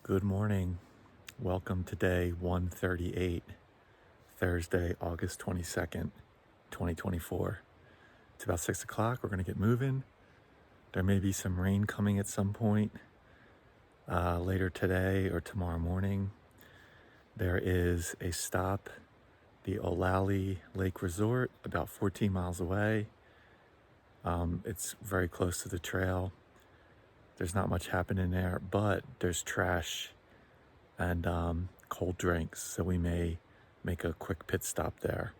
Good morning. Welcome to day 138, Thursday, August 22nd, 2024. It's about 6 o'clock. We're going to get moving. There may be some rain coming at some point later today or tomorrow morning. There is a stop, the Olallie Lake Resort, about 14 miles away. It's very close to the trail. There's not much happening there, but there's trash and cold drinks, so we may make a quick pit stop there.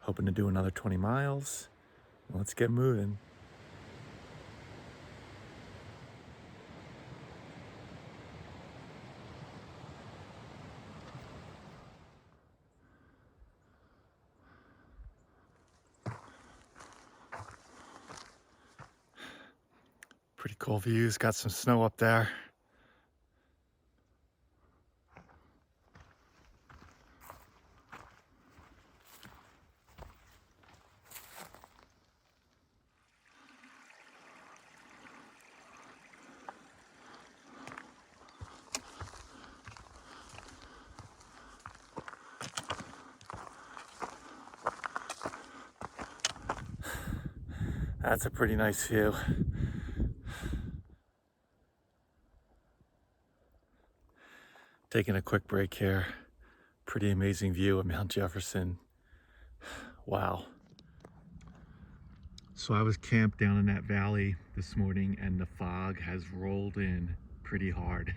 Hoping to do another 20 miles. Let's get moving. Pretty cool views, got some snow up there. That's a pretty nice view. Taking a quick break here. Pretty amazing view of Mount Jefferson. Wow. So I was camped down in that valley this morning and the fog has rolled in pretty hard.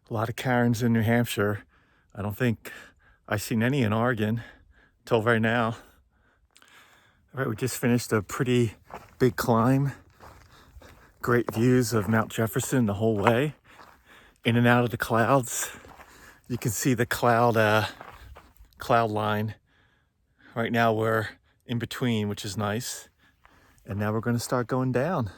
A lot of cairns in New Hampshire. I don't think I've seen any in Oregon till right now. All right, we just finished a pretty big climb. Great views of Mount Jefferson the whole way. In and out of the clouds. You can see the cloud line. Right now we're in between, which is nice. And now we're going to start going down.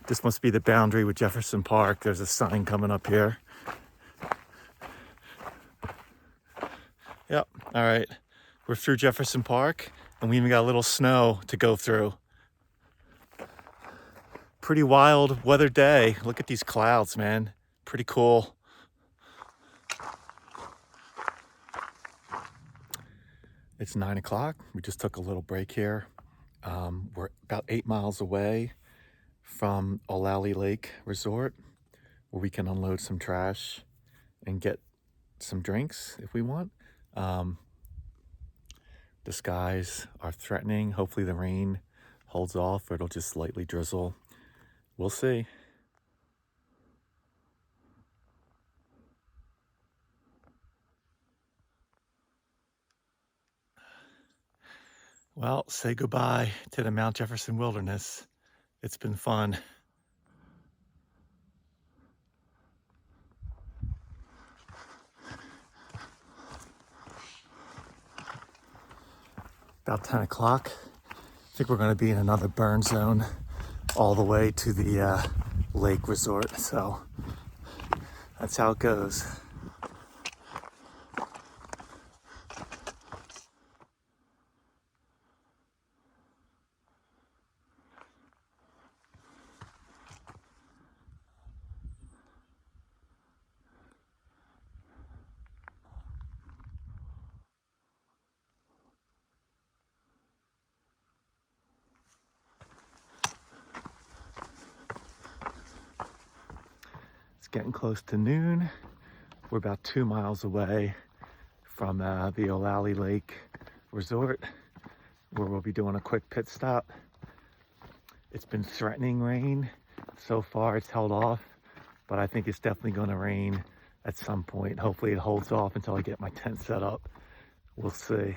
This must be the boundary with Jefferson Park. There's a sign coming up here. Yep, all right. We're through Jefferson Park and we even got a little snow to go through. Pretty wild weather day. Look at these clouds, man. Pretty cool. It's 9 o'clock. We just took a little break here. We're about 8 miles away from Olallie Lake Resort, where we can unload some trash and get some drinks if we want. The skies are threatening. Hopefully the rain holds off or it'll just lightly drizzle. We'll see. Well, say goodbye to the Mount Jefferson Wilderness. It's been fun. About 10 o'clock. I think we're going to be in another burn zone all the way to the lake resort. So that's how it goes. Getting close to noon. We're about 2 miles away from the Olallie Lake Resort, where we'll be doing a quick pit stop. It's been threatening rain. So far it's held off, but I think it's definitely going to rain at some point. Hopefully it holds off until I get my tent set up. We'll see.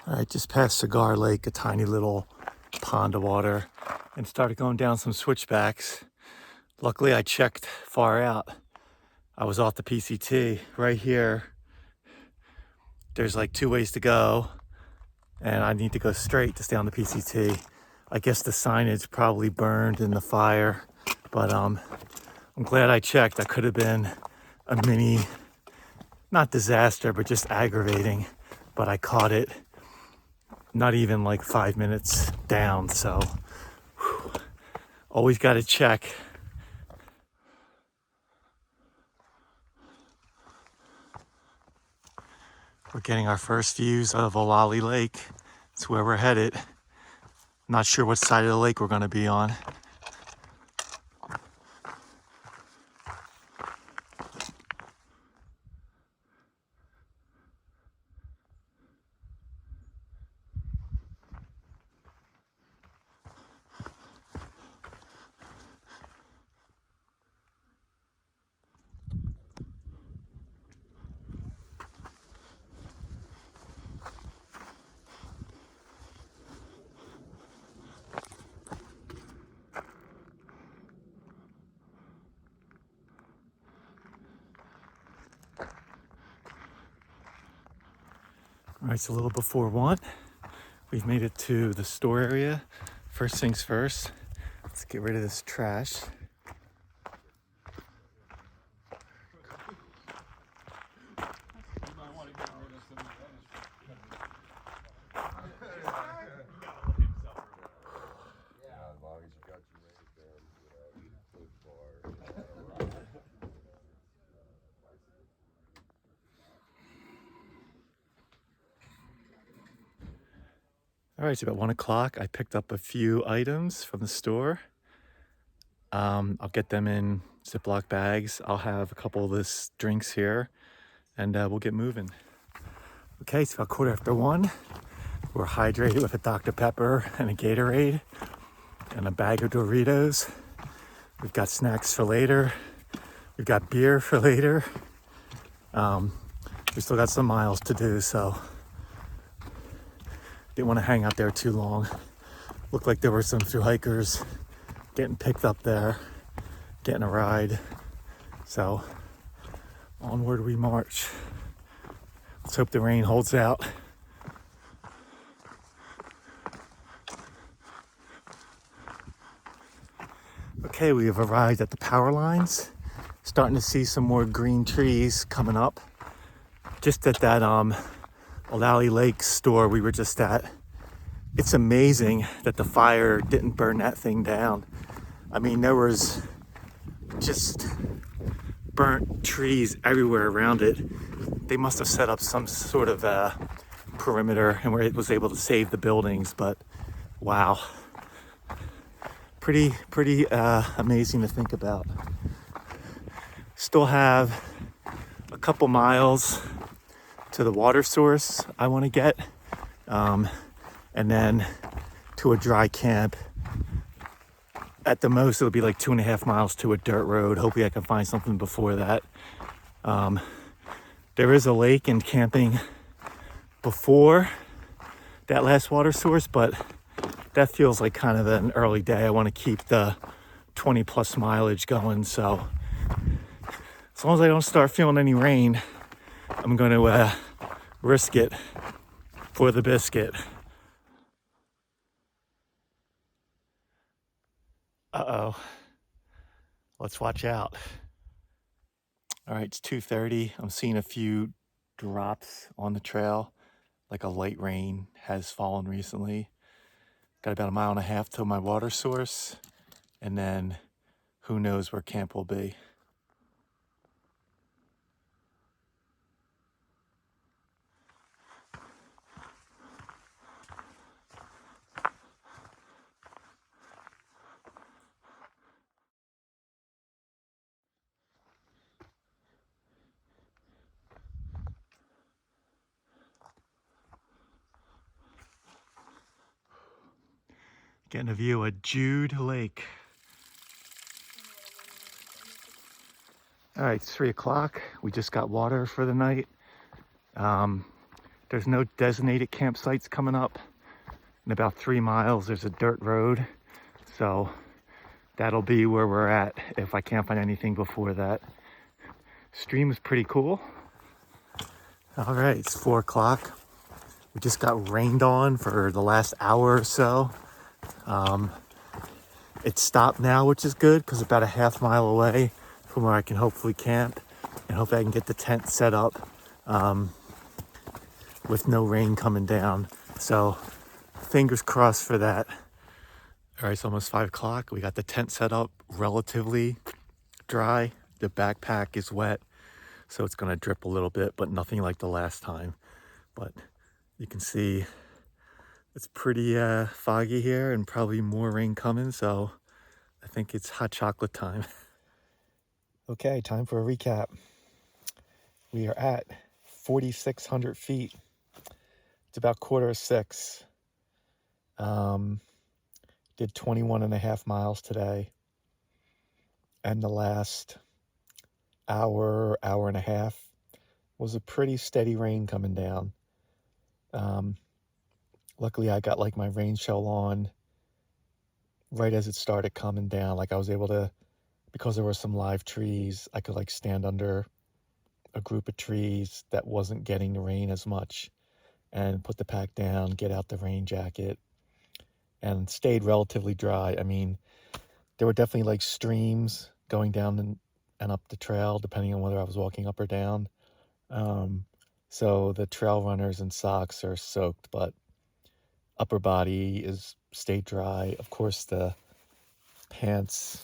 All right, just past Cigar Lake, a tiny little pond of water, and started going down some switchbacks. Luckily, I checked far out. I was off the PCT right here. There's like 2 ways to go, and I need to go straight to stay on the PCT. I guess the signage probably burned in the fire, but I'm glad I checked. That could have been a mini, not disaster, but just aggravating. But I caught it not even like 5 minutes down, so whew, always got to check. We're getting our first views of Olallie Lake. It's where we're headed. Not sure what side of the lake we're going to be on. All right, it's a little before 1. We've made it to the store area. First things first, let's get rid of this trash. All right, it's about 1 o'clock. I picked up a few items from the store. I'll get them in Ziploc bags. I'll have a couple of this drinks here, and we'll get moving. Okay, it's about 1:15. We're hydrated with a Dr. Pepper and a Gatorade and a bag of Doritos. We've got snacks for later. We've got beer for later. We still got some miles to do, so didn't want to hang out there too long. Looked like there were some thru-hikers getting picked up there, getting a ride. So onward we march. Let's hope the rain holds out. Okay, we have arrived at the power lines. Starting to see some more green trees coming up. Just at that Olallie Lake store we were just at. It's amazing that the fire didn't burn that thing down. I mean, there was just burnt trees everywhere around it. They must have set up some sort of perimeter and where it was able to save the buildings, but wow. Pretty amazing to think about. Still have a couple miles to the water source I want to get, and then to a dry camp. At the most, it'll be like 2.5 miles to a dirt road. Hopefully I can find something before that. There is a lake and camping before that last water source, but that feels like kind of an early day. I want to keep the 20 plus mileage going, so as long as I don't start feeling any rain, I'm going to risk it for the biscuit. Uh-oh. Let's watch out. All right, it's 2:30. I'm seeing a few drops on the trail, like a light rain has fallen recently. Got about 1.5 miles to my water source, and then who knows where camp will be. Getting a view of Jude Lake. All right, it's 3 o'clock. We just got water for the night. There's no designated campsites coming up. In about 3 miles, there's a dirt road. So that'll be where we're at if I can't find anything before that. Stream is pretty cool. All right, it's 4 o'clock. We just got rained on for the last hour or so. It stopped now, which is good because about 1/2 mile away, from where I can hopefully camp, and hopefully I can get the tent set up with no rain coming down. So fingers crossed for that. All right, it's almost 5 o'clock. We got the tent set up relatively dry. The backpack is wet, so it's gonna drip a little bit, but nothing like the last time. But you can see it's pretty foggy here and probably more rain coming, so I think it's hot chocolate time. Okay, time for a recap. We are at 4,600 feet. It's about 5:45. Did 21.5 miles today. And the last hour and a half was a pretty steady rain coming down. Luckily, I got like my rain shell on right as it started coming down. Like I was able to, because there were some live trees, I could like stand under a group of trees that wasn't getting the rain as much and put the pack down, get out the rain jacket, and stayed relatively dry. I mean, there were definitely like streams going down and up the trail, depending on whether I was walking up or down. So the trail runners and socks are soaked, but upper body is stayed dry. Of course, the pants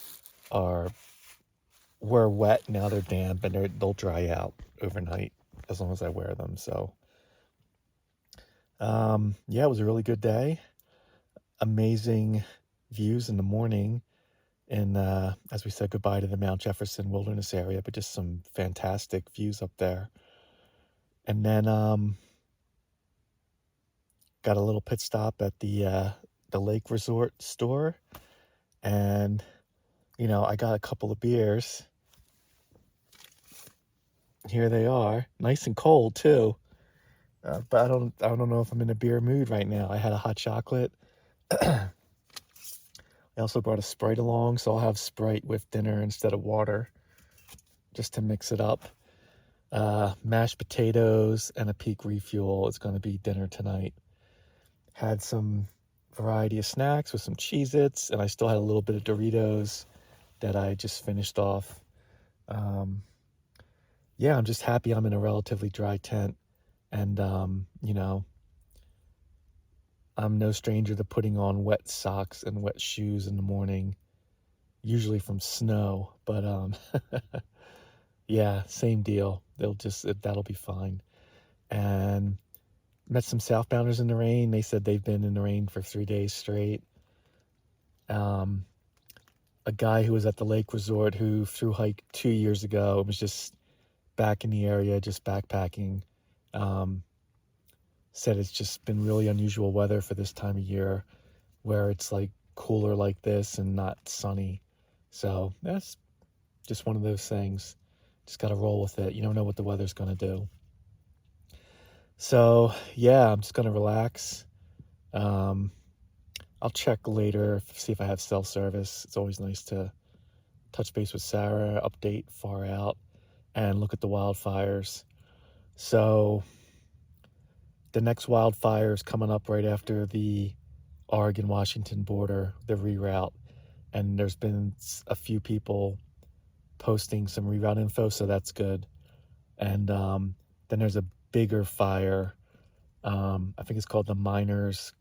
were wet, now they're damp, and they'll dry out overnight as long as I wear them. So yeah, it was a really good day. Amazing views in the morning, and as we said goodbye to the Mount Jefferson Wilderness area, but just some fantastic views up there. And then got a little pit stop at the Lake Resort store, and you know, I got a couple of beers. Here they are, nice and cold too. But I don't know if I'm in a beer mood right now. I had a hot chocolate. I also brought a Sprite along, so I'll have Sprite with dinner instead of water, just to mix it up. Mashed potatoes and a Peak Refuel is going to be dinner tonight. Had some variety of snacks with some Cheez-Its, and I still had a little bit of Doritos that I just finished off. Yeah, I'm just happy I'm in a relatively dry tent, and you know, I'm no stranger to putting on wet socks and wet shoes in the morning, usually from snow, but yeah, same deal. That'll be fine. And met some southbounders in the rain. They said they've been in the rain for 3 days straight. A guy who was at the lake resort who thru-hiked 2 years ago was just back in the area, just backpacking. Said it's just been really unusual weather for this time of year, where it's like cooler like this and not sunny. So that's just one of those things. Just got to roll with it. You don't know what the weather's going to do. So yeah, I'm just going to relax. I'll check later, see if I have cell service. It's always nice to touch base with Sarah, update far out, and look at the wildfires. So the next wildfire is coming up right after the Oregon-Washington border, the reroute. And there's been a few people posting some reroute info, so that's good. And then there's a bigger fire. I think it's called the Miners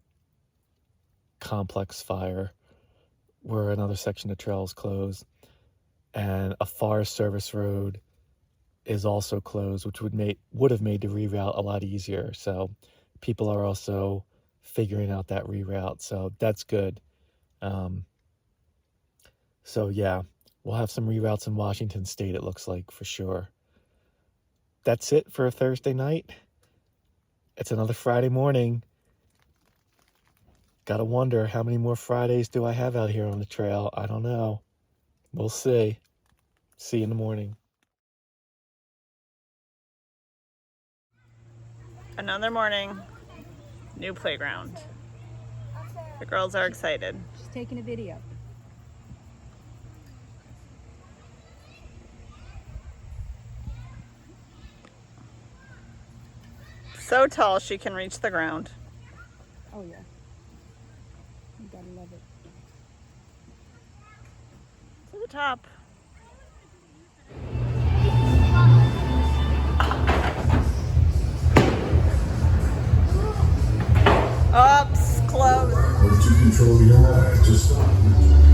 Complex Fire, where another section of trail is closed. And a Forest Service road is also closed, which would have made the reroute a lot easier. So people are also figuring out that reroute, so that's good. So yeah, we'll have some reroutes in Washington State, it looks like, for sure. That's it for a Thursday night. It's another Friday morning. Gotta wonder, how many more Fridays do I have out here on the trail? I don't know. We'll see. See you in the morning. Another morning, new playground. The girls are excited. She's taking a video. So tall she can reach the ground. Oh yeah. You gotta love it. To the top. control your eye. Just